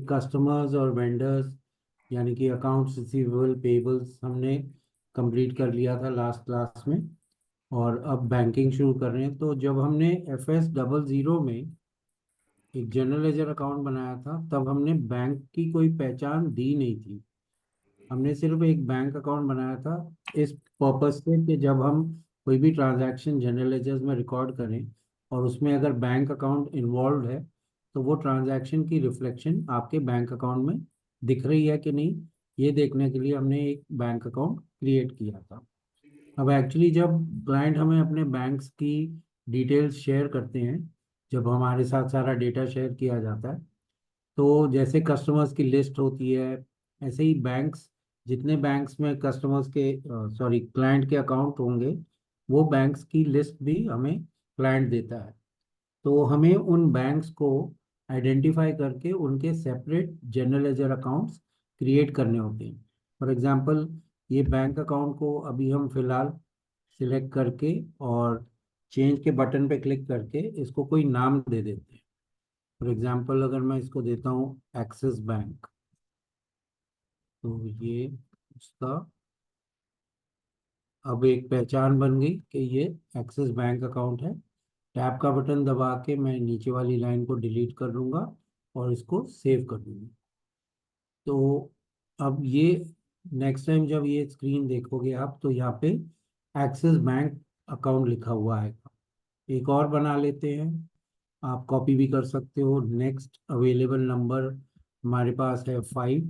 Customers और vendors यानी कि अकाउंट्स रिसीवेबल पेबल्स हमने कंप्लीट कर लिया था लास्ट क्लास में। और अब बैंकिंग शुरू कर रहे हैं। तो जब हमने FS00 में एक जनरल लेजर अकाउंट बनाया था तब हमने बैंक की कोई पहचान दी नहीं थी। हमने सिर्फ एक बैंक अकाउंट बनाया था इस पर्पस से कि जब हम कोई भी ट्रांजैक्शन जनरल लेजर्स में रिकॉर्ड करें और उसमें अगर बैंक अकाउंट इन्वॉल्व है तो वो ट्रांजैक्शन की रिफ्लेक्शन आपके बैंक अकाउंट में दिख रही है कि नहीं, ये देखने के लिए हमने एक बैंक अकाउंट क्रिएट किया था। अब एक्चुअली जब क्लाइंट हमें अपने बैंक्स की डिटेल्स शेयर करते हैं, जब हमारे साथ सारा डेटा शेयर किया जाता है, तो जैसे कस्टमर्स की लिस्ट होती है ऐसे ही बैंक्स, जितने बैंक्स में कस्टमर्स के सॉरी क्लाइंट के अकाउंट होंगे वो बैंक्स की लिस्ट भी हमें क्लाइंट देता है। तो हमें उन बैंक्स को आइडेंटिफाई करके उनके separate general ledger accounts create करने होते हैं। फॉर एग्जांपल, ये बैंक अकाउंट को अभी हम फिलहाल सिलेक्ट करके और चेंज के बटन पे क्लिक करके इसको कोई नाम दे देते हैं। फॉर एग्जांपल, अगर मैं इसको देता हूँ एक्सिस बैंक, तो ये उसका अब एक पहचान बन गई कि ये एक्सिस बैंक अकाउंट है। टैब का बटन दबा के मैं नीचे वाली लाइन को डिलीट कर दूंगा और इसको सेव कर दूंगा। तो अब ये नेक्स्ट टाइम जब ये स्क्रीन देखोगे आप तो यहाँ पे एक्सिस बैंक अकाउंट लिखा हुआ है। एक और बना लेते हैं, आप कॉपी भी कर सकते हो। नेक्स्ट अवेलेबल नंबर हमारे पास है 5।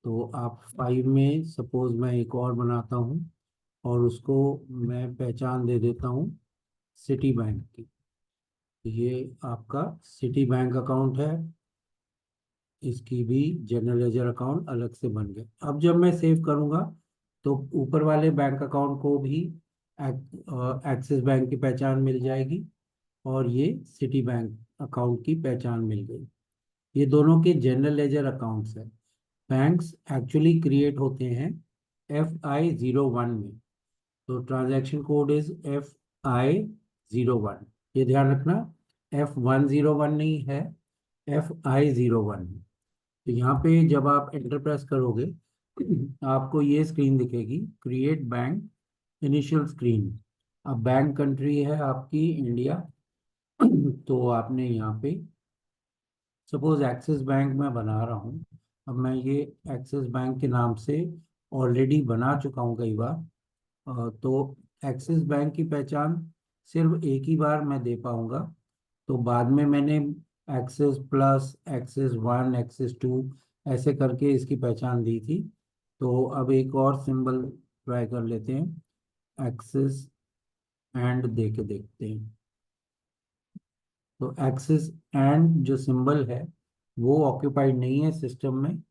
तो आप 5 में सपोज मैं एक और बनाता हूँ और उसको मैं पहचान दे देता हूँ सिटी बैंक की। ये आपका सिटी बैंक अकाउंट है, इसकी भी जनरल लेजर अकाउंट अलग से बन गया। अब जब मैं सेव करूँगा तो ऊपर वाले बैंक अकाउंट को भी एक्सिस बैंक की पहचान मिल जाएगी और ये सिटी बैंक अकाउंट की पहचान मिल गई। ये दोनों के जनरल लेजर अकाउंट्स हैं। बैंक्स एक्चुअली क्रिएट होते हैं FI01 में। तो ट्रांजैक्शन कोड इज FI01। ये ध्यान रखना, F101 नहीं है, FI01। तो यहाँ पे जब आप एंटर प्रेस करोगे आपको ये स्क्रीन दिखेगी, क्रिएट बैंक इनिशियल स्क्रीन। अब बैंक कंट्री है आपकी इंडिया। तो आपने यहाँ पे सपोज एक्सिस बैंक मैं बना रहा हूँ। अब मैं ये एक्सिस बैंक के नाम से ऑलरेडी बना चुका हूँ कई बार। तो एक्सिस बैंक की पहचान सिर्फ एक ही बार मैं दे पाऊंगा। तो बाद में मैंने एक्सिस प्लस, एक्सिस 1, एक्सिस 2 ऐसे करके इसकी पहचान दी थी। तो अब एक और सिंबल ट्राई कर लेते हैं, एक्सिस एंड दे के देखते हैं। तो एक्सिस एंड जो सिंबल है वो ऑक्यूपाइड नहीं है सिस्टम में।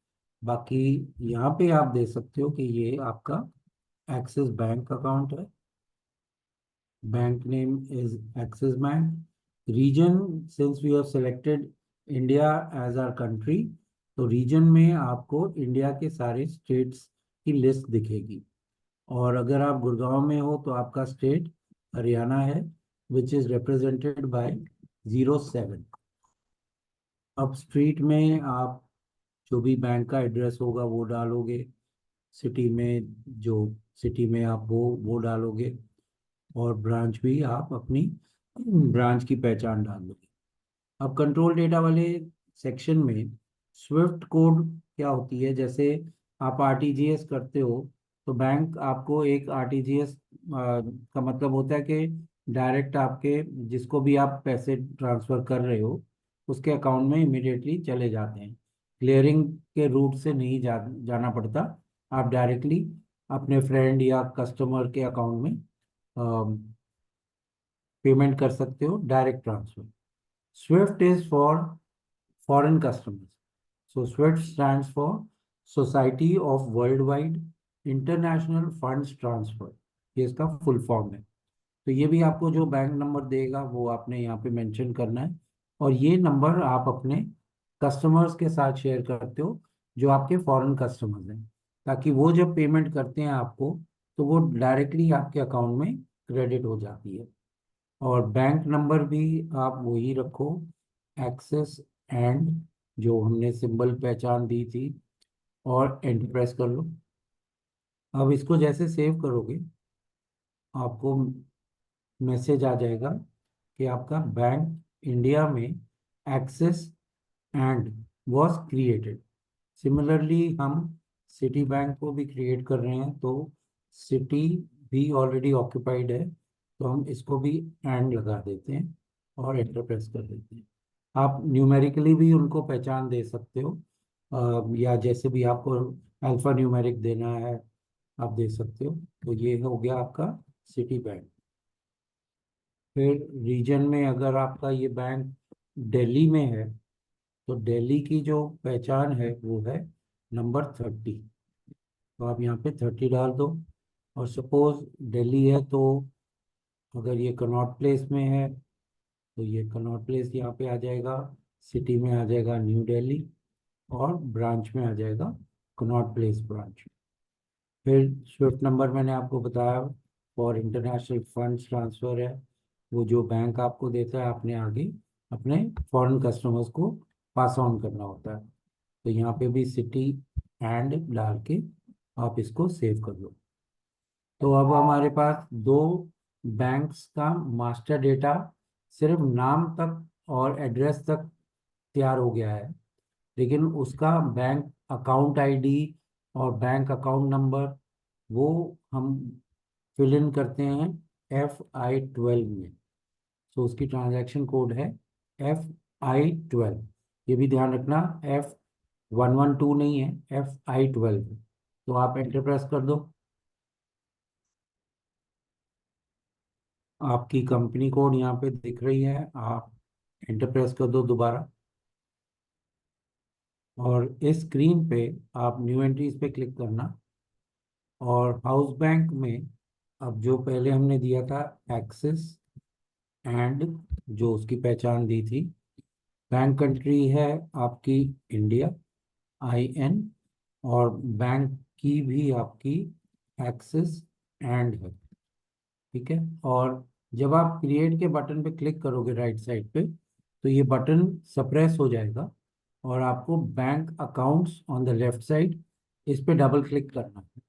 बाकी यहाँ पे आप देख सकते हो कि ये आपका एक्सिस बैंक अकाउंट है। Bank name is Axis bank. Region, since we have selected India as our country, तो रीजन में आपको इंडिया के सारे स्टेट्स की लिस्ट दिखेगी। और अगर आप गुड़गांव में हो तो आपका स्टेट हरियाणा है, विच इज रिप्रेजेंटेड बाय 07। अब स्ट्रीट में आप जो भी बैंक का एड्रेस होगा वो डालोगे। सिटी में जो सिटी में आप वो डालोगे। और ब्रांच भी आप अपनी ब्रांच की पहचान डाल दोगे। अब कंट्रोल डेटा वाले सेक्शन में स्विफ्ट कोड क्या होती है, जैसे आप RTGS करते हो तो बैंक आपको एक RTGS का मतलब होता है कि डायरेक्ट आपके जिसको भी आप पैसे ट्रांसफर कर रहे हो उसके अकाउंट में इमिडिएटली चले जाते हैं। क्लियरिंग के रूट से नहीं जाना पड़ता। आप डायरेक्टली अपने फ्रेंड या कस्टमर के अकाउंट में पेमेंट कर सकते हो, direct transfer. Swift is for foreign customers. So Swift stands for society of world wide international funds transfer, ये इसका फुल फॉर्म है। तो ये भी आपको जो बैंक नंबर देगा वो आपने यहाँ पे मेंशन करना है। और ये नंबर आप अपने कस्टमर्स के साथ शेयर करते हो जो आपके फॉरेन कस्टमर्स हैं, ताकि वो जब पेमेंट करते हैं आपको तो वो डायरेक्टली आपके अकाउंट में क्रेडिट हो जाती है। और बैंक नंबर भी आप वही रखो, एक्सिस एंड जो हमने सिंबल पहचान दी थी, और एंटर प्रेस कर लो। अब इसको जैसे सेव करोगे, आपको मैसेज आ जाएगा कि आपका बैंक इंडिया में Axis and was created. Similarly हम सिटी बैंक को भी क्रिएट कर रहे हैं, तो सिटी भी ऑलरेडी ऑक्यूपाइड है, तो हम इसको भी एंड लगा देते हैं और एंटर प्रेस कर देते हैं। आप न्यूमेरिकली भी उनको पहचान दे सकते हो, या जैसे भी आपको अल्फा न्यूमेरिक देना है आप दे सकते हो। तो ये हो गया आपका सिटी बैंक। फिर रीजन में अगर आपका ये बैंक दिल्ली में है, तो दिल्ली की जो पहचान है वो है नंबर 30। तो आप यहाँ पे 30 डाल दो। और सपोज दिल्ली है, तो अगर ये कनॉट प्लेस में है तो ये कनॉट प्लेस यहाँ पे आ जाएगा, सिटी में आ जाएगा न्यू दिल्ली, और ब्रांच में आ जाएगा कनॉट प्लेस ब्रांच। फिर स्विफ्ट नंबर मैंने आपको बताया फॉर इंटरनेशनल फंड्स ट्रांसफ़र है, वो जो बैंक आपको देता है आपने आगे अपने फॉरेन कस्टमर्स को पास ऑन करना होता है। तो यहाँ पे भी सिटी एंड डाल के आप इसको सेव कर लो। तो अब हमारे पास दो बैंक्स का मास्टर डेटा सिर्फ नाम तक और एड्रेस तक तैयार हो गया है, लेकिन उसका बैंक अकाउंट आईडी और बैंक अकाउंट नंबर वो हम फिल इन करते हैं FI12 में। तो उसकी ट्रांजैक्शन कोड है FI12। ये भी ध्यान रखना, F112 नहीं है, FI12। तो आप एंटर प्रेस कर दो। आपकी कंपनी कोड यहाँ पे दिख रही है, आप एंटर प्रेस कर दो दोबारा। और इस स्क्रीन पे आप न्यू एंट्रीज पे क्लिक करना, और हाउस बैंक में अब जो पहले हमने दिया था एक्सिस एंड, जो उसकी पहचान दी थी, बैंक कंट्री है आपकी इंडिया, IN, और बैंक की भी आपकी एक्सिस एंड है। ठीक है। और जब आप क्रिएट के बटन पे क्लिक करोगे राइट साइड पे, तो ये बटन सप्रेस हो जाएगा, और आपको bank accounts on the left side इस पे डबल क्लिक करना है।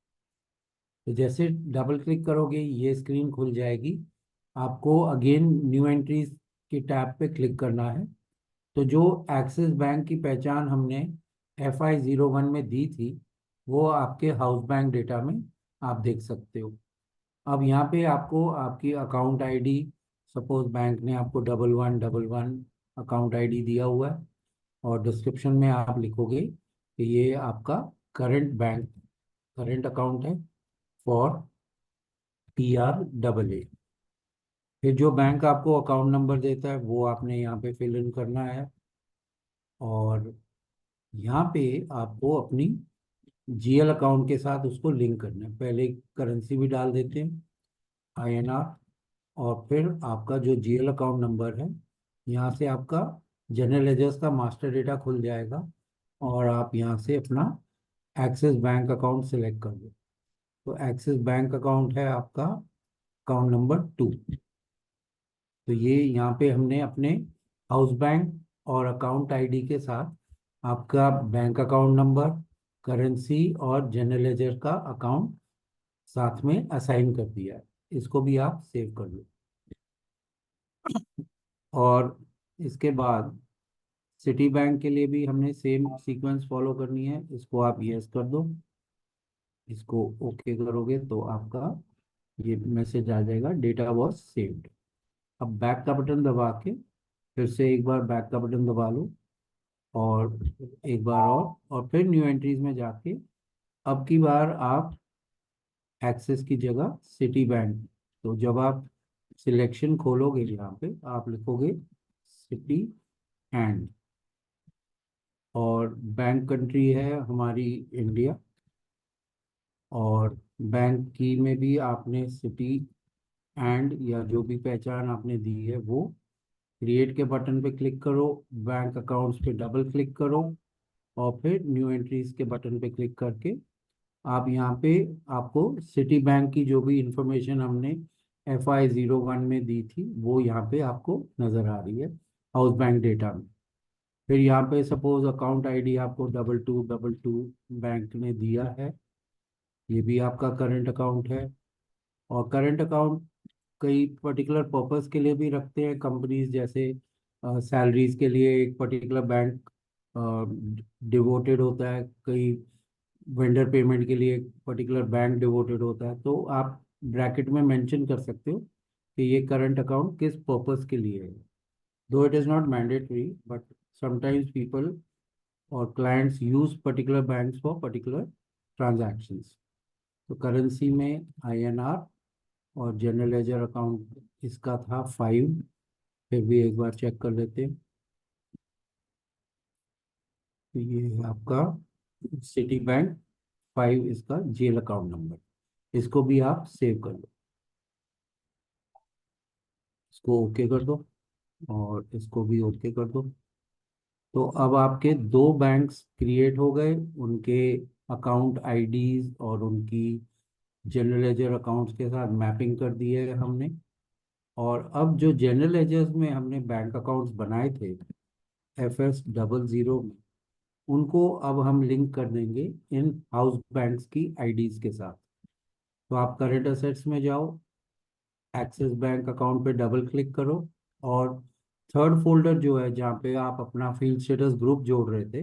तो जैसे डबल क्लिक करोगे ये स्क्रीन खुल जाएगी। आपको अगेन न्यू एंट्रीज की टैब पे क्लिक करना है। तो जो एक्सिस बैंक की पहचान हमने FI01 में दी थी, वो आपके हाउस बैंक डेटा में आप देख सकते हो। अब यहाँ पे आपको आपकी अकाउंट आईडी, सपोज बैंक ने आपको 1111 अकाउंट आईडी दिया हुआ है, और डिस्क्रिप्शन में आप लिखोगे कि ये आपका करंट अकाउंट है फॉर PRAA। फिर जो बैंक आपको अकाउंट नंबर देता है वो आपने यहाँ पे फिल इन करना है, और यहाँ पे आपको अपनी GL अकाउंट के साथ उसको लिंक करना है। पहले करेंसी भी डाल देते हैं, INR, और फिर आपका जो GL अकाउंट नंबर है, यहाँ से आपका जनरल लेजर्स का मास्टर डेटा खुल जाएगा, और आप यहाँ से अपना एक्सिस बैंक अकाउंट सेलेक्ट कर दो। तो एक्सिस बैंक अकाउंट है आपका अकाउंट नंबर 2। तो ये यहाँ पे हमने अपने हाउस बैंक और अकाउंट आईडी के साथ आपका बैंक अकाउंट नंबर, करेंसी और जनरल लेजर का अकाउंट साथ में असाइन कर दिया है। इसको भी आप सेव कर लो। और इसके बाद सिटी बैंक के लिए भी हमने सेम सीक्वेंस फॉलो करनी है। इसको आप यस कर दो, इसको ओके करोगे तो आपका ये मैसेज आ जाएगा डेटा वॉज सेव्ड। अब बैक का बटन दबा के फिर से एक बार बैक का बटन दबा लो, और एक बार और फिर न्यू एंट्रीज में जाके अब की बार आप एक्सेस की जगह सिटी बैंक। तो जब आप सिलेक्शन खोलोगे यहाँ पे आप लिखोगे सिटी एंड, और बैंक कंट्री है हमारी इंडिया, और बैंक की में भी आपने सिटी एंड या जो भी पहचान आपने दी है वो क्रिएट के बटन पे क्लिक करो, बैंक अकाउंट्स पे डबल क्लिक करो, और फिर न्यू एंट्रीज के बटन पे क्लिक करके आप यहाँ पे आपको सिटी बैंक की जो भी इंफॉर्मेशन हमने FI01 में दी थी वो यहाँ पे आपको नज़र आ रही है हाउस बैंक डेटा में। फिर यहाँ पे सपोज अकाउंट आईडी आपको 2222 बैंक ने दिया है, ये भी आपका करंट अकाउंट है। और करंट अकाउंट कई पर्टिकुलर पर्पस के लिए भी रखते हैं कंपनीज, जैसे सैलरीज के लिए एक पर्टिकुलर बैंक डिवोटेड होता है, कई वेंडर पेमेंट के लिए एक पर्टिकुलर बैंक डिवोटेड होता है। तो आप ब्रैकेट में मेंशन कर सकते हो कि ये करंट अकाउंट किस पर्पस के लिए है। Though it is not mandatory, but sometimes people और clients use particular banks for particular transactions. तो करेंसी में INR, और जनरल लेजर अकाउंट इसका था 5। फिर भी एक बार चेक कर लेते हैं। तो ये है आपका सिटी बैंक 5, इसका जेल अकाउंट नंबर। इसको भी आप सेव कर लो, इसको ओके कर दो, और इसको भी ओके कर दो। तो अब आपके दो बैंक्स क्रिएट हो गए, उनके अकाउंट आईडीज और उनकी जनरल लेजर अकाउंट्स के साथ मैपिंग कर दी है हमने। और अब जो जनरल लेजर्स में हमने बैंक अकाउंट्स बनाए थे FS00 में, उनको अब हम लिंक कर देंगे इन हाउस बैंक्स की आईडीज के साथ। तो आप करंट असेट्स में जाओ, एक्सिस बैंक अकाउंट पे डबल क्लिक करो, और थर्ड फोल्डर जो है जहाँ पे आप अपना फील्ड स्टेटस ग्रुप जोड़ रहे थे,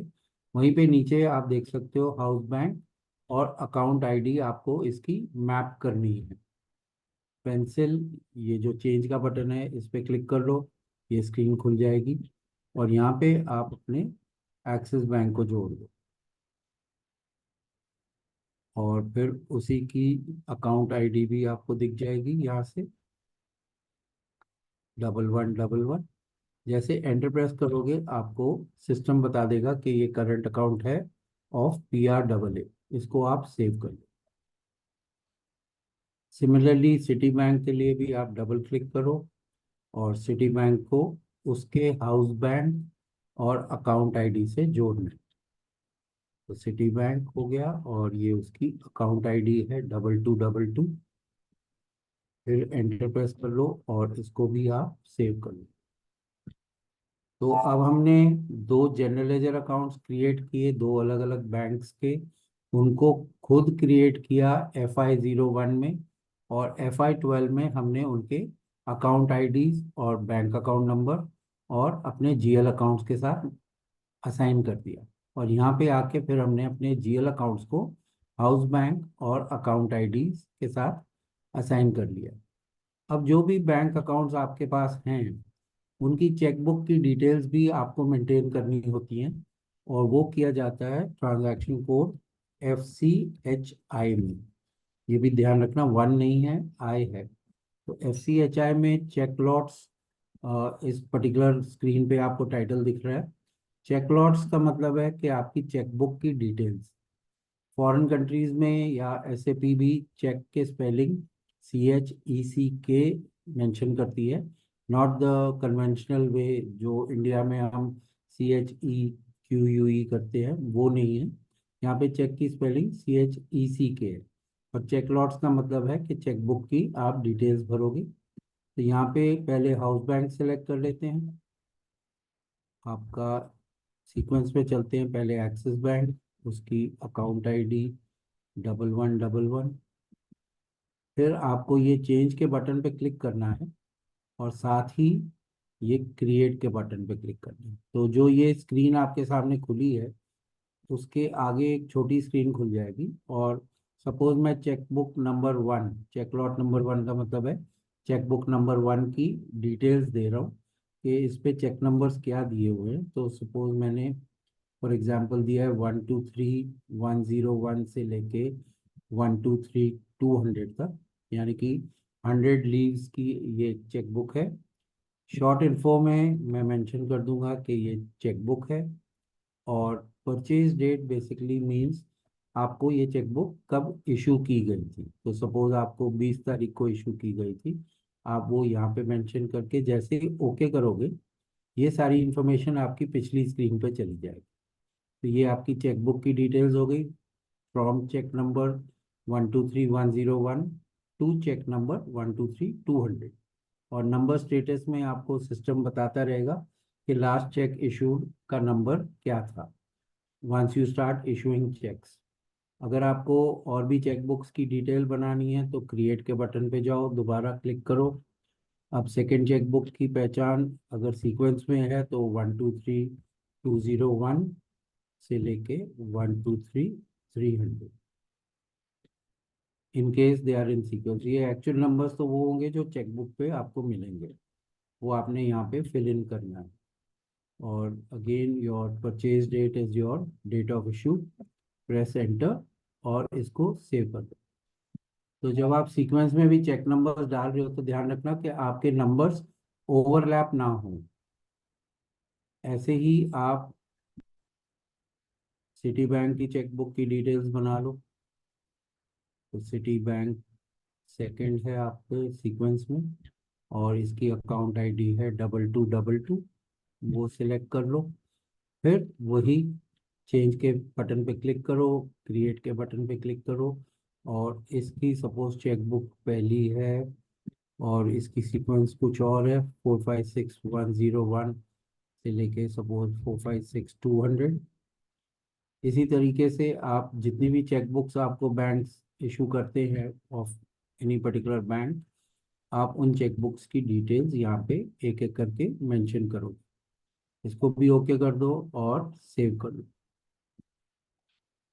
वहीं पे नीचे आप देख सकते हो हाउस बैंक, और अकाउंट आईडी आपको इसकी मैप करनी है। पेंसिल, ये जो चेंज का बटन है इस पे क्लिक कर लो, ये स्क्रीन खुल जाएगी, और यहाँ पे आप अपने एक्सिस बैंक को जोड़ दो, और फिर उसी की अकाउंट आईडी भी आपको दिख जाएगी यहाँ से, 1111। जैसे एंटर प्रेस करोगे आपको सिस्टम बता देगा कि ये करंट अकाउंट है ऑफ PRAA। इसको आप सेव कर लो। सिमिलरली सिटी बैंक के लिए भी आप डबल क्लिक करो, और सिटी बैंक को उसके हाउस बैंक और अकाउंट आईडी से जोड़ना है। तो सिटी बैंक हो गया, और ये उसकी अकाउंट आईडी है 2222। फिर एंटर प्रेस कर लो, और इसको भी आप सेव कर लो। तो अब हमने दो जनरल लेजर अकाउंट्स क्रिएट किए, दो अलग अलग बैंक्स के। उनको खुद क्रिएट किया FI01 में, और FI12 में हमने उनके अकाउंट आईडीज और बैंक अकाउंट नंबर और अपने GL अकाउंट्स के साथ असाइन कर दिया। और यहाँ पे आके फिर हमने अपने GL अकाउंट्स को हाउस बैंक और अकाउंट आईडीज के साथ असाइन कर लिया। अब जो भी बैंक अकाउंट्स आपके पास हैं, उनकी चेकबुक की डिटेल्स भी आपको मेंटेन करनी होती हैं, और वो किया जाता है ट्रांजैक्शन कोड FCHI में। ये भी ध्यान रखना, 1 नहीं है, I है। तो FCHI में चेक लॉट्स, इस पर्टिकुलर स्क्रीन पे आपको टाइटल दिख रहा है। चेक लॉट्स का मतलब है कि आपकी चेकबुक की डिटेल्स। फॉरेन कंट्रीज में या SAP भी चेक के स्पेलिंग CHECK मेंशन करती है, नॉट द कन्वेंशनल वे जो इंडिया में हम CHEQUE करते हैं, वो नहीं है। यहाँ पे चेक की स्पेलिंग CHECK है। और चेक लॉट्स का मतलब है कि चेकबुक की आप डिटेल्स भरोगे। तो यहाँ पे पहले हाउस बैंक सेलेक्ट कर लेते हैं आपका। सीक्वेंस पे चलते हैं, पहले एक्सिस बैंक, उसकी अकाउंट आईडी 1111। फिर आपको ये चेंज के बटन पे क्लिक करना है, और साथ ही ये क्रिएट के बटन पे क्लिक करना है। तो जो ये स्क्रीन आपके सामने खुली है, उसके आगे एक छोटी स्क्रीन खुल जाएगी, और सपोज मैं चेकबुक नंबर 1, चेकलॉट नंबर 1 का मतलब है चेकबुक नंबर 1 की डिटेल्स दे रहा हूँ कि इस पे चेक नंबर्स क्या दिए हुए हैं। तो सपोज मैंने फॉर एग्जांपल दिया है 123101 से लेके 123200 तक, यानी कि 100 लीव्स की ये चेकबुक है। शॉर्ट इन्फो में मैं मेंशन कर दूंगा कि ये चेकबुक है। और परचेज डेट बेसिकली मींस आपको ये चेकबुक कब इशू की गई थी। तो सपोज आपको 20 तारीख को इशू की गई थी, आप वो यहाँ पे मेंशन करके जैसे ही ओके करोगे, ये सारी इन्फॉर्मेशन आपकी पिछली स्क्रीन पे चली जाएगी। तो ये आपकी चेकबुक की डिटेल्स हो गई, from cheque number 123101 to cheque number 123200। और नंबर स्टेटस में आपको सिस्टम बताता रहेगा कि लास्ट चेक इशूड का नंबर क्या था once you start issuing cheques. अगर आपको और भी चेक बुक्स की डिटेल बनानी है तो क्रिएट के बटन पे जाओ, दोबारा क्लिक करो। अब सेकेंड चेक बुक की पहचान अगर सीक्वेंस में है तो 123201 से लेके 123300, in case they are in sequence. ये एक्चुअल नंबर्स तो वो होंगे जो चेकबुक पे आपको मिलेंगे, वो आपने यहाँ पे फिल इन करना है। और again your purchase date is your date of issue, press enter और इसको सेव कर दो। तो जब आप सीक्वेंस में भी चेक नंबर्स डाल रहे हो तो ध्यान रखना कि आपके नंबर्स ओवरलैप ना हो। ऐसे ही आप सिटी बैंक की चेकबुक की डिटेल्स बना लो। तो सिटी बैंक सेकंड है आपके सीक्वेंस में और इसकी अकाउंट आईडी है 2222, वो सिलेक्ट कर लो। फिर वही चेंज के बटन पे क्लिक करो, क्रिएट के बटन पे क्लिक करो। और इसकी सपोज चेकबुक पहली है और इसकी सीक्वेंस कुछ और है, 456101 से लेके सपोज 456200। इसी तरीके से आप जितनी भी चेकबुक्स आपको बैंक्स इशू करते हैं ऑफ एनी पर्टिकुलर बैंक, आप उन चेकबुक्स की डिटेल्स यहाँ पे एक एक करके मेंशन करो। इसको भी ओके कर दो और सेव कर दो।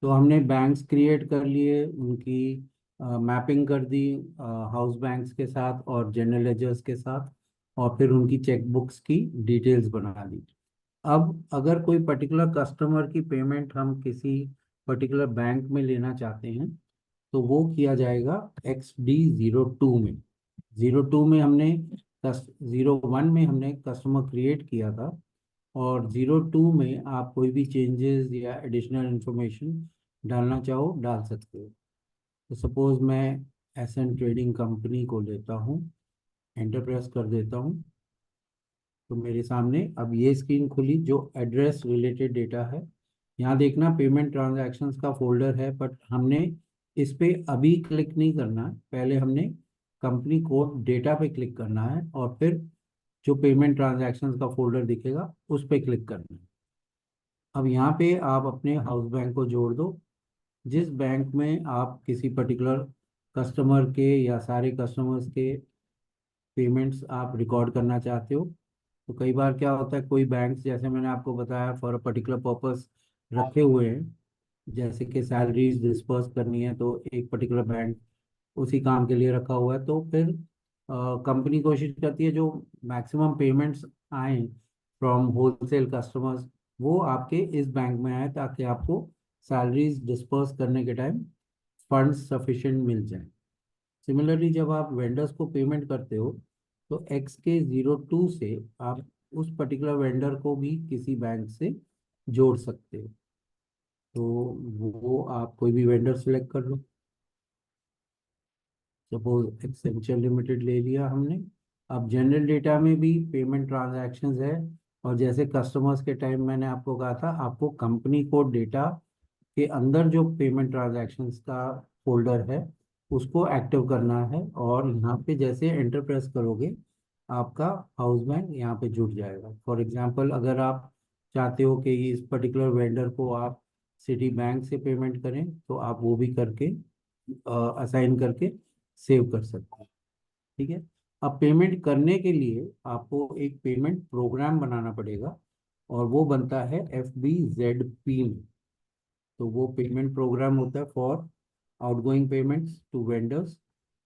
तो हमने बैंक्स क्रिएट कर लिए, उनकी मैपिंग कर दी हाउस बैंक्स के साथ और जनरल लेजर्स के साथ, और फिर उनकी चेकबुक्स की डिटेल्स बना दी। अब अगर कोई पर्टिकुलर कस्टमर की पेमेंट हम किसी पर्टिकुलर बैंक में लेना चाहते हैं तो वो किया जाएगा XD02 में। 02 में हमने 01 में हमने कस्टमर क्रिएट किया था, और 02 में आप कोई भी चेंजेस या एडिशनल इंफॉर्मेशन डालना चाहो डाल सकते हो। तो सपोज मैं एसएन ट्रेडिंग कंपनी को लेता हूँ, एंटर प्रेस कर देता हूँ। तो मेरे सामने अब ये स्क्रीन खुली जो एड्रेस रिलेटेड डेटा है। यहाँ देखना पेमेंट ट्रांजैक्शंस का फोल्डर है, बट हमने इस पे अभी क्लिक नहीं करना है। पहले हमने कंपनी कोड डेटा पे क्लिक करना है और फिर जो पेमेंट ट्रांजैक्शंस का फोल्डर दिखेगा उस पे क्लिक करना है। अब यहाँ पे आप अपने हाउस बैंक को जोड़ दो। जिस बैंक में आप किसी पर्टिकुलर कस्टमर के या सारे कस्टमर्स के पेमेंट्स आप रिकॉर्ड करना चाहते हो। तो कई बार क्या होता है, कोई बैंक्स जैसे मैंने आपको बताया फॉर अ पर्टिकुलर पर्पस रखे हुए हैं, जैसे कि सैलरीज डिस्पर्स करनी है तो एक पर्टिकुलर बैंक उसी काम के लिए रखा हुआ है। तो फिर कंपनी कोशिश करती है जो मैक्सिमम पेमेंट्स आए फ्रॉम होलसेल कस्टमर्स वो आपके इस बैंक में आए, ताकि आपको सैलरीज डिस्पर्स करने के टाइम फंड्स सफिशिएंट मिल जाए। सिमिलरली जब आप वेंडर्स को पेमेंट करते हो तो XK02 से आप उस पर्टिकुलर वेंडर को भी किसी बैंक से जोड़ सकते हो। तो वो आप कोई भी वेंडर सेलेक्ट कर लो। सपोज एक्सेंचर लिमिटेड ले लिया हमने। अब जनरल डेटा में भी पेमेंट ट्रांजैक्शंस है, और जैसे कस्टमर्स के टाइम मैंने आपको कहा था आपको कंपनी कोड डेटा के अंदर जो पेमेंट ट्रांजैक्शंस का फोल्डर है उसको एक्टिव करना है। और यहाँ पे जैसे एंटर प्रेस करोगे आपका हाउस बैंक यहाँ पे जुड़ जाएगा। फॉर एग्जांपल अगर आप चाहते हो कि इस पर्टिकुलर वेंडर को आप सिटी बैंक से पेमेंट करें तो आप वो भी करके असाइन करके सेव कर सकते हैं। ठीक है। अब पेमेंट करने के लिए आपको एक पेमेंट प्रोग्राम बनाना पड़ेगा, और वो बनता है FBZP में। तो वो पेमेंट प्रोग्राम होता है for outgoing payments to vendors.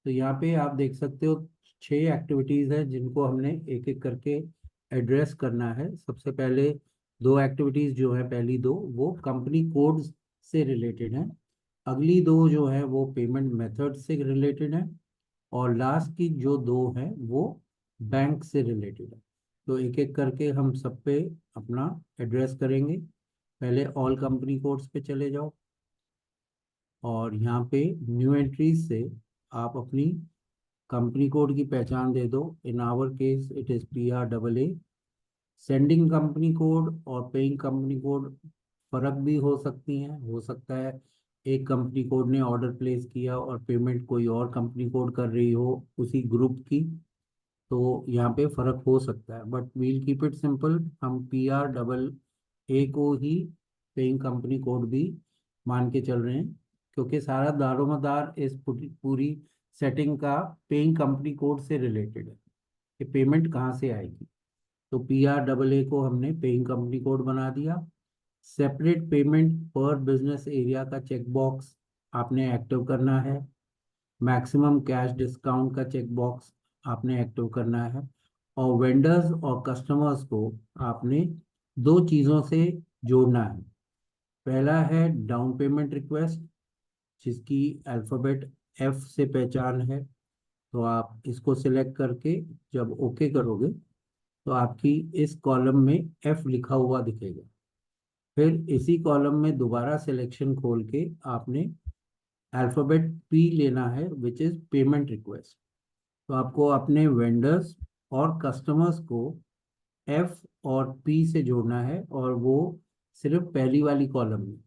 तो यहाँ पे आप देख सकते हो 6 एक्टिविटीज़ है जिनको हमने एक एक करके एड्रेस करना है। सबसे पहले 2 एक्टिविटीज़ जो है, पहली दो वो कंपनी कोड्स से रिलेटेड हैं, अगली दो जो है वो पेमेंट मेथड से रिलेटेड है, और लास्ट की जो दो हैं वो बैंक से रिलेटेड है। तो एक एक करके हम सब पे अपना एड्रेस करेंगे। पहले ऑल कंपनी कोड्स पे चले जाओ, और यहाँ पे न्यू एंट्रीज से आप अपनी कंपनी कोड की पहचान दे दो। In our case it is PRAA। Sending company code और पेइंग कंपनी कोड फर्क भी हो सकती हैं, हो सकता है एक कंपनी कोड ने ऑर्डर प्लेस किया और पेमेंट कोई और कंपनी कोड कर रही हो उसी ग्रुप की। तो यहाँ पे फर्क हो सकता है, but we'll keep it simple. हम PRAA को ही पेइंग कंपनी कोड भी मान के चल रहे हैं, क्योंकि सारा दारोमदार इस पूरी सेटिंग का पेइंग कंपनी कोड से रिलेटेड है कि पेमेंट कहाँ से आएगी। तो PRAA को हमने पेइंग कंपनी कोड बना दिया। सेपरेट पेमेंट पर बिजनेस एरिया का चेक बॉक्स आपने एक्टिव करना है। मैक्सिमम कैश डिस्काउंट का चेक बॉक्स आपने एक्टिव करना है। और वेंडर्स और कस्टमर्स को आपने दो चीज़ों से जोड़ना है। पहला है डाउन पेमेंट रिक्वेस्ट, जिसकी अल्फ़ाबेट F से पहचान है। तो आप इसको सिलेक्ट करके जब ओके करोगे तो आपकी इस कॉलम में F लिखा हुआ दिखेगा। फिर इसी कॉलम में दोबारा सिलेक्शन खोल के आपने अल्फ़ाबेट P लेना है, विच इज़ पेमेंट रिक्वेस्ट। तो आपको अपने वेंडर्स और कस्टमर्स को F और P से जोड़ना है, और वो सिर्फ पहली वाली कॉलम में।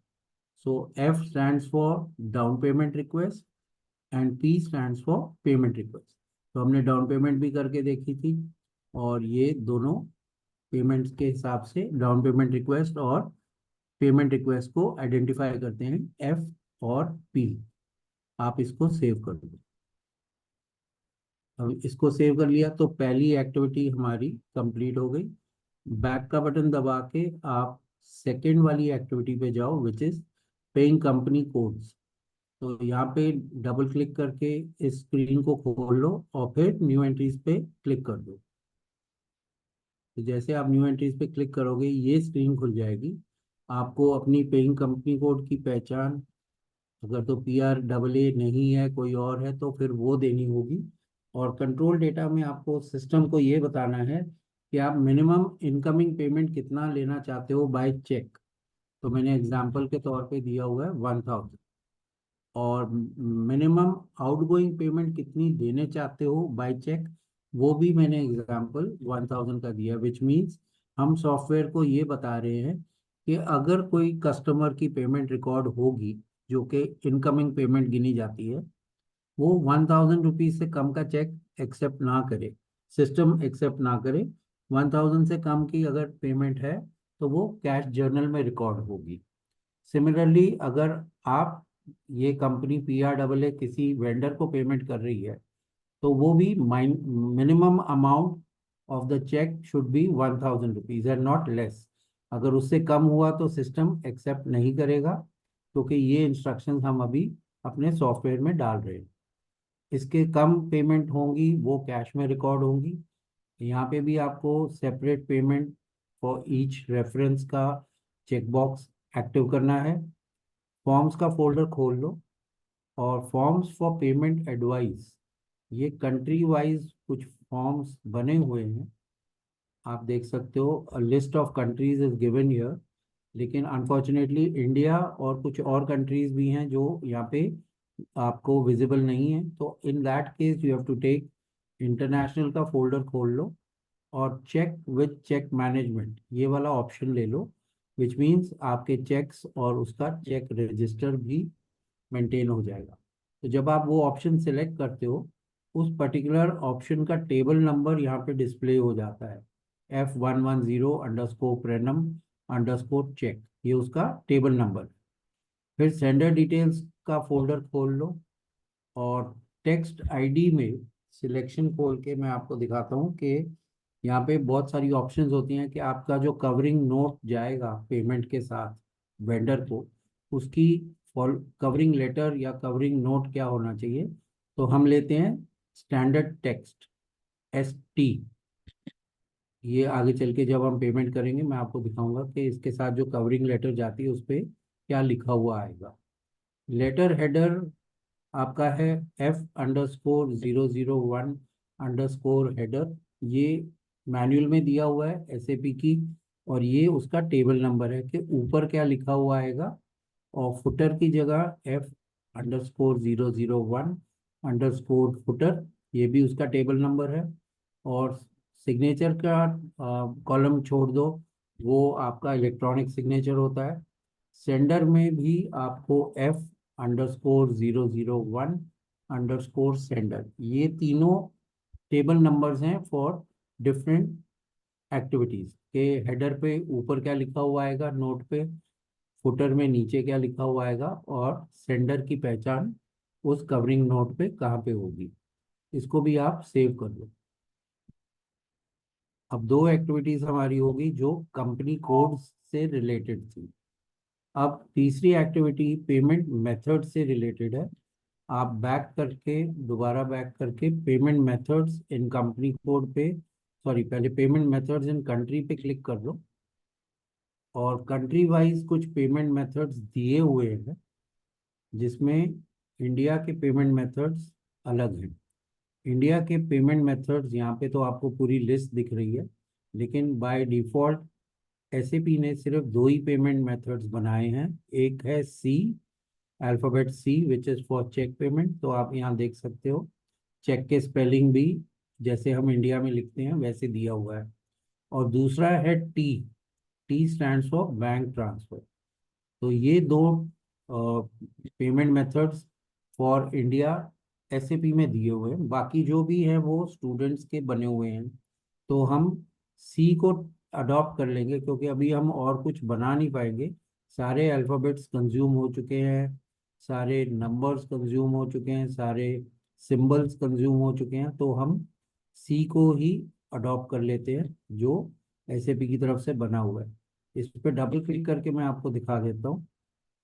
सो F stands for down payment request and P stands for payment request. तो हमने डाउन पेमेंट भी करके देखी थी, और ये दोनों पेमेंट्स के हिसाब से डाउन पेमेंट रिक्वेस्ट और पेमेंट रिक्वेस्ट को आइडेंटिफाई करते हैं F और P। आप इसको सेव कर दो। अब इसको सेव कर लिया तो पहली एक्टिविटी हमारी कंप्लीट हो गई। बैक का बटन दबा के आप सेकेंड वाली एक्टिविटी पे जाओ, which is paying company codes. तो यहाँ पे डबल क्लिक करके इस स्क्रीन को खोल लो और फिर न्यू एंट्रीज पे क्लिक कर दो। तो जैसे आप न्यू एंट्रीज पे क्लिक करोगे ये स्क्रीन खुल जाएगी। आपको अपनी पेइंग कंपनी कोड की पहचान, अगर तो PRAA नहीं है, कोई और है, तो फिर वो देनी होगी। और कंट्रोल डेटा में आपको सिस्टम को ये बताना है कि आप मिनिमम इनकमिंग पेमेंट कितना लेना चाहते हो बाय चेक। तो मैंने एग्जांपल के तौर पे दिया हुआ है 1000। और मिनिमम आउटगोइंग पेमेंट कितनी देने चाहते हो बाय चेक, वो भी मैंने एग्जांपल 1000 का दिया, विच मीन्स हम सॉफ्टवेयर को ये बता रहे हैं कि अगर कोई कस्टमर की पेमेंट रिकॉर्ड होगी जो कि इनकमिंग पेमेंट गिनी जाती है, वो 1000 रुपीज से कम का चेक एक्सेप्ट ना करे, सिस्टम एक्सेप्ट ना करे। 1000 से कम की अगर पेमेंट है तो वो कैश जर्नल में रिकॉर्ड होगी। सिमिलरली अगर आप, ये कंपनी PRAA किसी वेंडर को पेमेंट कर रही है, तो वो भी minimum amount of the cheque should be 1000 rupees and not less. अगर उससे कम हुआ तो सिस्टम एक्सेप्ट नहीं करेगा, क्योंकि ये इंस्ट्रक्शंस हम अभी अपने सॉफ्टवेयर में डाल रहे हैं। इसके कम पेमेंट होंगी वो कैश में रिकॉर्ड होंगी। यहाँ पे भी आपको separate payment for each reference का चेक बॉक्स एक्टिव करना है। फॉर्म्स का फोल्डर खोल लो, और फॉर्म्स फॉर पेमेंट एडवाइस, ये कंट्री वाइज कुछ फॉर्म्स बने हुए हैं। आप देख सकते हो list of countries is given here, लेकिन अनफॉर्चुनेटली इंडिया और कुछ और कंट्रीज भी हैं जो यहाँ पे आपको विजिबल नहीं है। तो in that case you have to take international का फोल्डर खोल लो, और चेक विद चेक मैनेजमेंट ये वाला ऑप्शन ले लो, विच मीन्स आपके चेक्स और उसका चेक रजिस्टर भी मेंटेन हो जाएगा। तो जब आप वो ऑप्शन सेलेक्ट करते हो, उस पर्टिकुलर ऑप्शन का टेबल नंबर यहाँ पे डिस्प्ले हो जाता है, F110_Prenum_check, ये उसका टेबल नंबर। फिर सेंडर डिटेल्स का फोल्डर खोल लो, और टेक्स्ट आईडी में सिलेक्शन खोल के मैं आपको दिखाता हूँ कि यहाँ पे बहुत सारी ऑप्शंस होती हैं कि आपका जो कवरिंग नोट जाएगा पेमेंट के साथ वेंडर को, उसकी कवरिंग लेटर या कवरिंग नोट क्या होना चाहिए। तो हम लेते हैं स्टैंडर्ड टेक्स्ट, ST। ये आगे चल के जब हम पेमेंट करेंगे मैं आपको दिखाऊंगा कि इसके साथ जो कवरिंग लेटर जाती है उस पर क्या लिखा हुआ आएगा। लेटर हेडर आपका है F_001_header। ये मैनुअल में दिया हुआ है SAP की, और ये उसका टेबल नंबर है कि ऊपर क्या लिखा हुआ आएगा। और फुटर की जगह F_001_footer, ये भी उसका टेबल नंबर है। और सिग्नेचर का कॉलम छोड़ दो, वो आपका इलेक्ट्रॉनिक सिग्नेचर होता है। सेंडर में भी आपको F_001_sender, ये तीनों टेबल नंबर्स हैं फॉर डिफरेंट एक्टिविटीज के। हेडर पे ऊपर क्या लिखा हुआ आएगा नोट पे, फुटर में नीचे क्या लिखा हुआ आएगा, और सेंडर की पहचान उस कवरिंग नोट पे कहाँ पे होगी। इसको भी आप सेव कर लो। अब दो एक्टिविटीज हमारी होगी जो कंपनी कोड से रिलेटेड थी। अब तीसरी एक्टिविटी पेमेंट मेथड से रिलेटेड है। आप बैक करके, दोबारा बैक करके payment methods in company code पे, सॉरी पहले पेमेंट मेथड्स इन कंट्री पे क्लिक कर लो। और कंट्री वाइज कुछ पेमेंट मेथड्स दिए हुए हैं जिसमें इंडिया के पेमेंट मेथड्स अलग हैं। इंडिया के पेमेंट मेथड्स यहाँ पे तो आपको पूरी लिस्ट दिख रही है, लेकिन बाय डिफॉल्ट एसएपी ने सिर्फ दो ही पेमेंट मेथड्स बनाए हैं। एक है C, alphabet C which is for cheque payment, तो आप यहाँ देख सकते हो चेक के स्पेलिंग भी जैसे हम इंडिया में लिखते हैं वैसे दिया हुआ है। और दूसरा है T, T stands for bank transfer. तो ये दो payment methods for India SAP में दिए हुए हैं। बाकी जो भी हैं वो स्टूडेंट्स के बने हुए हैं। तो हम सी को अडॉप्ट कर लेंगे क्योंकि अभी हम और कुछ बना नहीं पाएंगे। सारे अल्फ़ाबेट्स कंज्यूम हो चुके हैं, सारे नंबर्स कंज्यूम हो चुके हैं, सारे सिंबल्स कंज्यूम हो चुके हैं। तो हम सी को ही अडॉप्ट कर लेते हैं जो एसएपी की तरफ से बना हुआ है। इस पर डबल क्लिक करके मैं आपको दिखा देता हूँ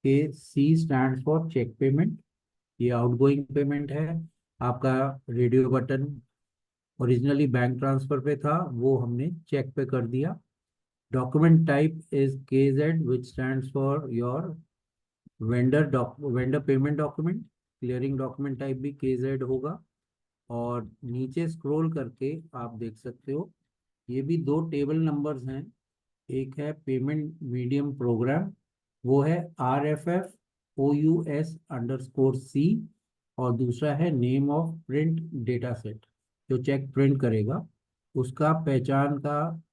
कि सी स्टैंड फॉर चेक पेमेंट। ये आउटगोइंग पेमेंट है। आपका radio button originally bank transfer पे था, वो हमने चेक पे कर दिया। Document type is KZ which stands for your vendor payment document. Clearing document type भी KZ होगा। और नीचे स्क्रॉल करके आप देख सकते हो ये भी दो टेबल नंबर्स हैं। एक है पेमेंट मीडियम प्रोग्राम, वो है RFF OUS_C। और दूसरा है name of print data set, जो चेक प्रिंट करेगा उसका पहचान का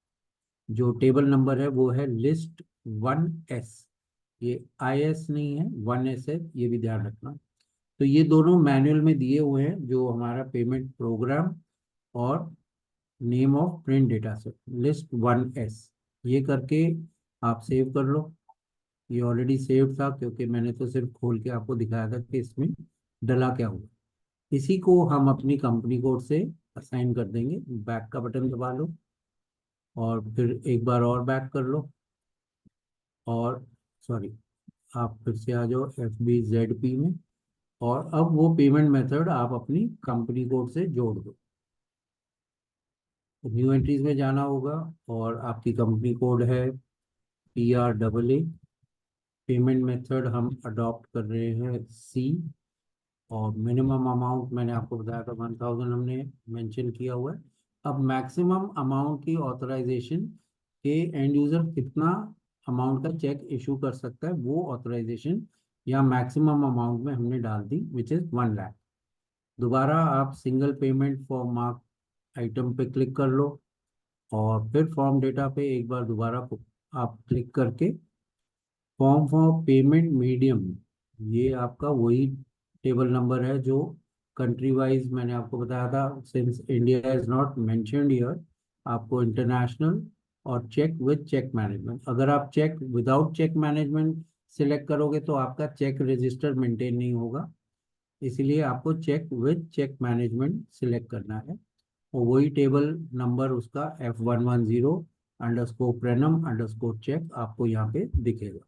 जो टेबल नंबर है वो है list 1S। ये IS नहीं है, 1S है, ये भी ध्यान रखना। तो ये दोनों मैनुअल में दिए हुए हैं जो हमारा पेमेंट प्रोग्राम और name of print data set list 1S। ये करके आप सेव कर लो। ये ऑलरेडी सेव था क्योंकि मैंने तो सिर्फ खोल के आपको दिखाया था कि इसमें डला क्या हुआ। इसी को हम अपनी कंपनी कोड से असाइन कर देंगे। बैक का बटन दबा लो और फिर एक बार और बैक कर लो। और सॉरी, आप फिर से आ जाओ FBZP में। और अब वो पेमेंट मेथड आप अपनी कंपनी कोड से जोड़ दो। तो न्यू एंट्रीज में जाना होगा और आपकी कंपनी कोड है PRAA। पेमेंट मेथड हम अडॉप्ट कर रहे हैं सी। और मिनिमम अमाउंट मैंने आपको बताया था 1000 हमने मेंशन किया हुआ है। अब मैक्सिमम अमाउंट की ऑथराइजेशन के एंड यूजर कितना अमाउंट का चेक इशू कर सकता है वो ऑथराइजेशन या मैक्सिमम अमाउंट में हमने डाल दी विच इज़ 1 लाख। दोबारा आप single payment for mark item पे क्लिक कर लो और फिर फॉर्म डेटा पे एक बार दोबारा आप क्लिक करके फॉर्म फॉर पेमेंट मीडियम, ये आपका वही टेबल नंबर है जो कंट्री वाइज मैंने आपको बताया था। Since India is not mentioned here, आपको इंटरनेशनल और चेक विद चेक मैनेजमेंट, अगर आप cheque without cheque management select करोगे तो आपका चेक रजिस्टर मेंटेन नहीं होगा। इसीलिए आपको cheque with cheque management select करना है। और वही टेबल नंबर उसका F110_Prenum_check आपको यहाँ पे दिखेगा।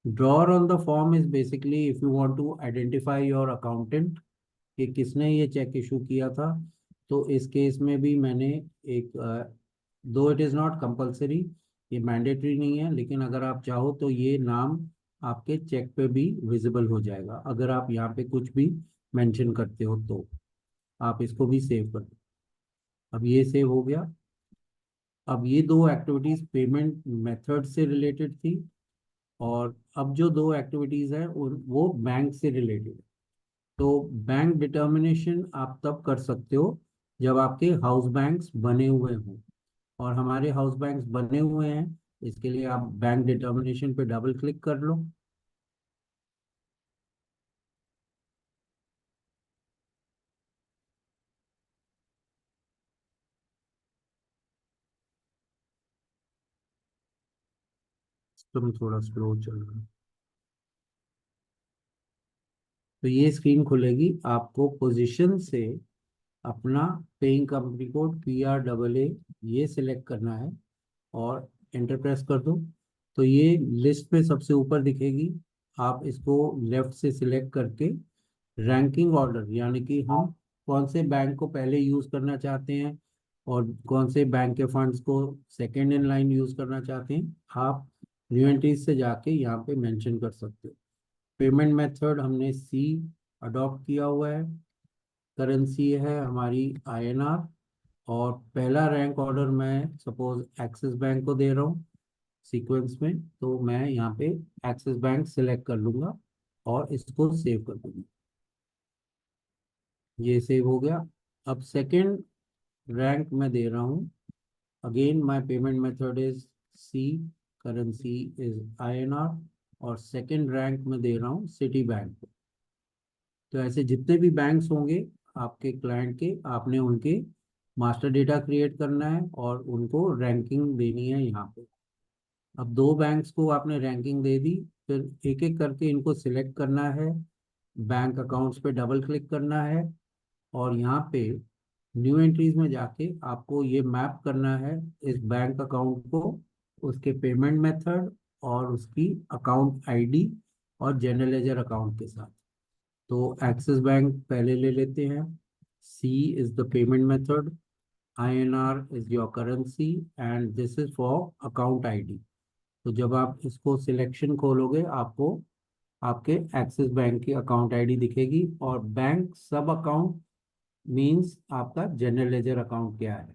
Drawer on the form is basically if you want to identify your accountant कि किसने ये चेक इशू किया था। तो इस केस में भी मैंने एक, दो इट इज़ नॉट कंपलसरी, ये मैंडेटरी नहीं है, लेकिन अगर आप चाहो तो ये नाम आपके चेक पे भी विजिबल हो जाएगा अगर आप यहाँ पे कुछ भी मेंशन करते हो तो। आप इसको भी सेव कर दो। अब ये सेव हो गया। अब ये दो एक्टिविटीज पेमेंट मेथड से रिलेटेड थी। और अब जो दो एक्टिविटीज हैं वो बैंक से रिलेटेड है। तो बैंक डिटर्मिनेशन आप तब कर सकते हो जब आपके हाउस बैंक्स बने हुए हों। और हमारे हाउस बैंक्स बने हुए हैं, इसके लिए आप बैंक डिटर्मिनेशन पे डबल क्लिक कर लो। सिस्टम थोड़ा स्लो चल रहा है। तो ये स्क्रीन खुलेगी, आपको पोजीशन से अपना पेइंग कंपनी कोड PRAA ये सिलेक्ट करना है और एंटर प्रेस कर दो। तो ये लिस्ट में सबसे ऊपर दिखेगी। आप इसको लेफ्ट से सिलेक्ट करके रैंकिंग ऑर्डर, यानी कि हम कौन से बैंक को पहले यूज करना चाहते हैं और कौन से बैंक के फंड्स को सेकेंड इन लाइन यूज करना चाहते हैं, आप न्यू एंट्रीज से जाके यहाँ पे मेंशन कर सकते हो। पेमेंट मेथड हमने सी अडॉप्ट किया हुआ है। करेंसी है हमारी INR। और पहला रैंक ऑर्डर मैं सपोज एक्सिस बैंक को दे रहा हूँ सीक्वेंस में, तो मैं यहाँ पे एक्सिस बैंक सिलेक्ट कर लूँगा और इसको सेव कर दूंगा। ये सेव हो गया। अब सेकंड रैंक मैं दे रहा हूँ। Again my payment method is C, currency is INR, और सेकंड रैंक में दे रहा हूँ सिटी बैंक। तो ऐसे जितने भी बैंक्स होंगे आपके क्लाइंट के, आपने उनके मास्टर डेटा क्रिएट करना है और उनको रैंकिंग देनी है यहाँ पे। अब दो बैंक्स को आपने रैंकिंग दे दी, फिर एक एक करके इनको सिलेक्ट करना है, बैंक अकाउंट्स पे डबल क्लिक करना है और यहाँ पे न्यू एंट्रीज में जाके आपको ये मैप करना है इस बैंक अकाउंट को उसके पेमेंट मेथड और उसकी अकाउंट ID और जनरल लेजर अकाउंट के साथ। तो एक्सिस बैंक पहले ले लेते हैं। C is the payment method, INR is your currency and this is for account ID। तो जब आप इसको सिलेक्शन खोलोगे आपको आपके एक्सिस बैंक की अकाउंट ID दिखेगी और बैंक सब अकाउंट मींस आपका जनरल लेजर अकाउंट क्या है।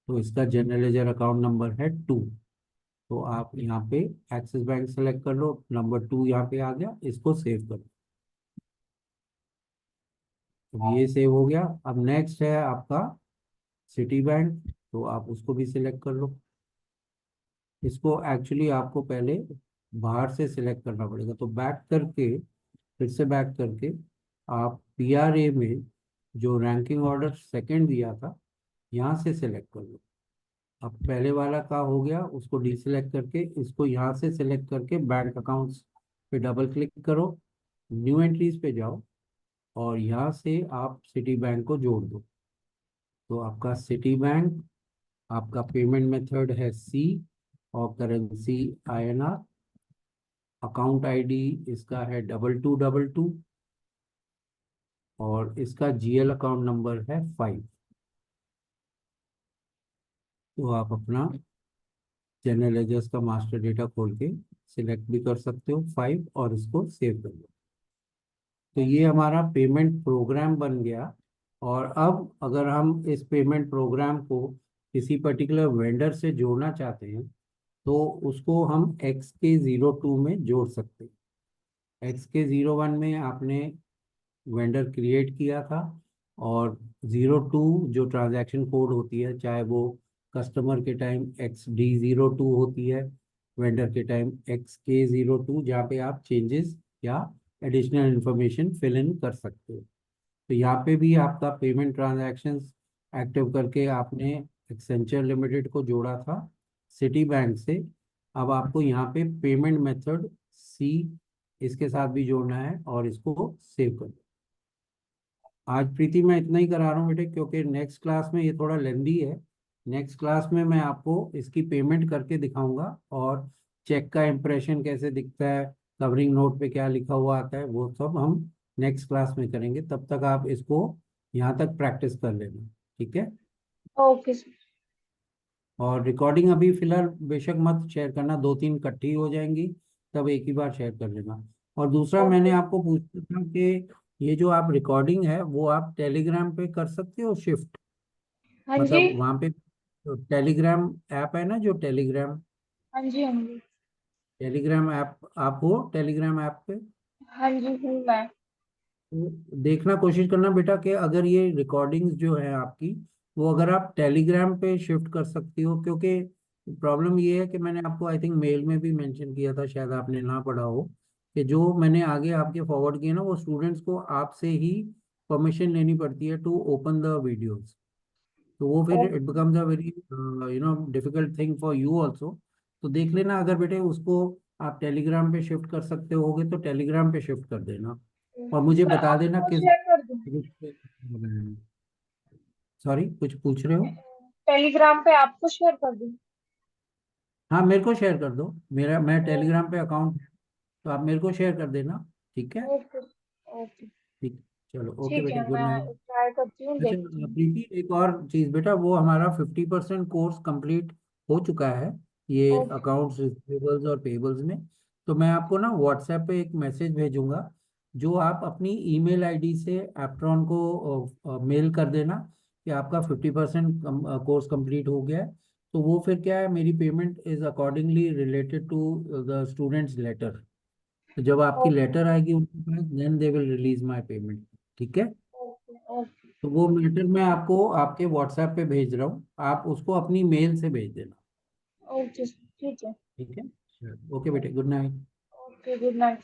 तो इसका जनरल लेजर अकाउंट नंबर है 2। तो आप यहाँ पे एक्सिस बैंक सेलेक्ट कर लो, नंबर 2 यहाँ पे आ गया, इसको सेव कर लो। अब ये सेव हो गया। अब नेक्स्ट है आपका सिटी बैंक, तो आप उसको भी सिलेक्ट कर लो। इसको एक्चुअली आपको पहले बाहर से सिलेक्ट करना पड़ेगा, तो बैक करके, फिर से बैक करके आप PRA में जो रैंकिंग ऑर्डर सेकंड दिया था यहाँ से सिलेक्ट कर लो। अब पहले वाला का हो गया, उसको डीसिलेक्ट करके इसको यहाँ से सिलेक्ट करके बैंक अकाउंट्स पे डबल क्लिक करो, न्यू एंट्रीज पे जाओ और यहाँ से आप सिटी बैंक को जोड़ दो। तो आपका सिटी बैंक, आपका पेमेंट मेथड है C और करेंसी INR, अकाउंट ID इसका है 2222 और इसका GL अकाउंट नंबर है 5। तो आप अपना जनरल लेजर्स का मास्टर डेटा खोल के सिलेक्ट भी कर सकते हो 5 और इसको सेव कर लो। तो ये हमारा पेमेंट प्रोग्राम बन गया। और अब अगर हम इस पेमेंट प्रोग्राम को किसी पर्टिकुलर वेंडर से जोड़ना चाहते हैं तो उसको हम XK02 में जोड़ सकते हैं। XK01 में आपने वेंडर क्रिएट किया था और 02 जो ट्रांजैक्शन कोड होती है, चाहे वो कस्टमर के टाइम XD02 होती है, वेंडर के टाइम XK02, जहाँ पे आप चेंजेस या एडिशनल इंफॉर्मेशन फिल इन कर सकते हो। तो यहाँ पे भी आपका पेमेंट ट्रांजैक्शंस एक्टिव करके आपने एक्सेंचर लिमिटेड को जोड़ा था सिटी बैंक से। अब आपको यहाँ पे पेमेंट मेथड C इसके साथ भी जोड़ना है और इसको सेव कर दो। आज प्रीति मैं इतना ही करा रहा हूँ बेटे, क्योंकि नेक्स्ट क्लास में ये थोड़ा लेंदी है। नेक्स्ट क्लास में मैं आपको इसकी पेमेंट करके दिखाऊंगा और चेक का इम्प्रेशन कैसे दिखता है, कवरिंग नोट पे क्या लिखा हुआ आता है, वो सब हम नेक्स्ट क्लास में करेंगे। तब तक आप इसको यहाँ तक प्रैक्टिस कर लेना, ठीक है। Okay sir. और रिकॉर्डिंग अभी फिलहाल बेशक मत शेयर करना, 2-3 इकट्ठी हो जाएंगी, तब एक ही बार शेयर कर लेना। और दूसरा मैंने ओके। आपको पूछा था कि ये जो आप रिकॉर्डिंग है वो आप टेलीग्राम पे कर सकते हो शिफ्ट, हाँ जी। मतलब वहाँ पे टेलीग्राम ऐप है ना, जो टेलीग्राम हाँ जी। हाँ जी। टेलीग्राम ऐप, आप हो टेलीग्राम ऐप पे? हाँ जी हूँ मैं। तो देखना, कोशिश करना बेटा कि अगर ये रिकॉर्डिंग्स जो है आपकी, वो अगर आप टेलीग्राम पे शिफ्ट कर सकती हो, क्योंकि प्रॉब्लम ये है कि मैंने आपको आई थिंक मेल में भी मेंशन किया था, शायद आपने ना पढ़ा हो, कि जो मैंने आगे आपके फॉरवर्ड किए ना वो स्टूडेंट्स को आपसे ही परमिशन लेनी पड़ती है टू ओपन द वीडियोस। तो वो फिर oh, it becomes a very difficult thing for you also. तो देख लेना, अगर बेटे उसको आप टेलीग्राम पे शिफ्ट कर सकते होगे तो टेलीग्राम पे शिफ्ट कर देना, और मुझे मैं बता देना आपको किस शेयर कर दूँ? ग्रुप पे। सॉरी, कुछ पूछ रहे हो? टेलीग्राम पे आपको शेयर कर दूँ? हाँ, मेरे को शेयर कर दो, मैं ओके। टेलीग्राम पे अकाउंट, तो आप मेरे को शेयर कर देना। ठीक है। ओके। ओके। ठीक। चलो, ओके ठीक बेटे, है, गुड मैं नाइट। ट्राई करती हूँ, अच्छा देखती हूँ। प्रीति, एक और चीज़ बेटा, वो हमारा 50% कोर्स कंप्लीट हो चुका है, ये ओके। अकाउंट्स रिसीवेबल्स और पेबल्स में। तो मैं आपको ना व्हाट्सएप पे एक मैसेज भेजूंगा, जो आप अपनी ईमेल आईडी से एप्ट्रॉन को मेल कर देना कि आपका 50% कोर्स कंप्लीट हो गया है। तो वो फिर क्या है, मेरी payment is accordingly related to the students letter. तो जब आपकी ओके। लेटर आएगी उनके पास, then they will release my payment. ठीक है। ओके। ओके। तो वो मैटर मैं आपको आपके व्हाट्सएप पे भेज रहा हूँ, आप उसको अपनी मेल से भेज देना। ओके, ठीक है। ठीक है। ओके बेटे, good night. Okay, good night.